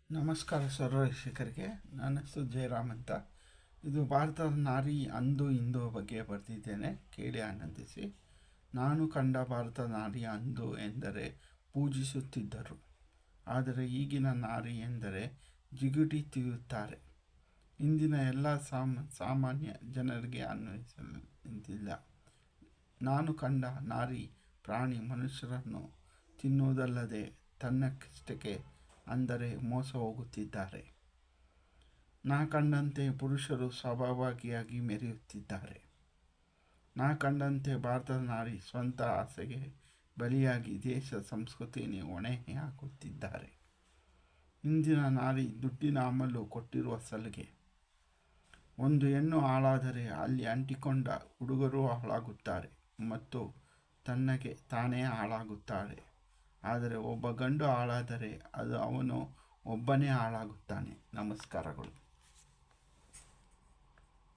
ನಮಸ್ಕಾರ ಸರ್ವವೀಕ್ಷಕರಿಗೆ. ನನ್ನ ಹೆಸರು ಜಯರಾಮ್ ಅಂತ. ಇದು ಭಾರತದ ನಾರಿ ಅಂದು ಇಂದು ಬಗ್ಗೆ ಬರೆದಿದ್ದೇನೆ, ಕೇಳಿ ಆನಂದಿಸಿ. ನಾನು ಕಂಡ ಭಾರತದ ನಾರಿ ಅಂದು ಎಂದರೆ ಪೂಜಿಸುತ್ತಿದ್ದರು, ಆದರೆ ಈಗಿನ ನಾರಿ ಎಂದರೆ ಜಿಗುಟಿ ತೀರುತ್ತಾರೆ. ಇಂದಿನ ಎಲ್ಲ ಸಾಮಾನ್ಯ ಜನರಿಗೆ ಅನ್ವಯಿಸಲಿಲ್ಲ. ನಾನು ಕಂಡ ನಾರಿ ಪ್ರಾಣಿ ಮನುಷ್ಯರನ್ನು ತಿನ್ನುವುದಲ್ಲದೆ ತನ್ನಷ್ಟಕ್ಕೆ ಅಂದರೆ ಮೋಸ ಹೋಗುತ್ತಿದ್ದಾರೆ. ನಾ ಕಂಡಂತೆ ಪುರುಷರು ಸ್ವಾಭಾವಿಕವಾಗಿ ಮೆರೆಯುತ್ತಿದ್ದಾರೆ. ನಾ ಕಂಡಂತೆ ಭಾರತದ ನಾರಿ ಸ್ವಂತ ಆಸೆಗೆ ಬಲಿಯಾಗಿ ದೇಶ ಸಂಸ್ಕೃತಿಯನ್ನು ಹೊಣೆ ಹಾಕುತ್ತಿದ್ದಾರೆ. ಇಂದಿನ ನಾರಿ ದುಡ್ಡಿನ ಅಮಲು ಕೊಟ್ಟಿರುವ ಸಲಿಗೆ. ಒಂದು ಹೆಣ್ಣು ಹಾಳಾದರೆ ಅಲ್ಲಿ ಅಂಟಿಕೊಂಡ ಹುಡುಗರು ಹಾಳಾಗುತ್ತಾರೆ ಮತ್ತು ತನಗೆ ತಾನೇ ಹಾಳಾಗುತ್ತಾಳೆ. ಆದರೆ ಒಬ್ಬ ಗಂಡು ಹಾಳಾದರೆ ಅವನು ಒಬ್ಬನೇ ಹಾಳಾಗುತ್ತಾನೆ. ನಮಸ್ಕಾರಗಳು.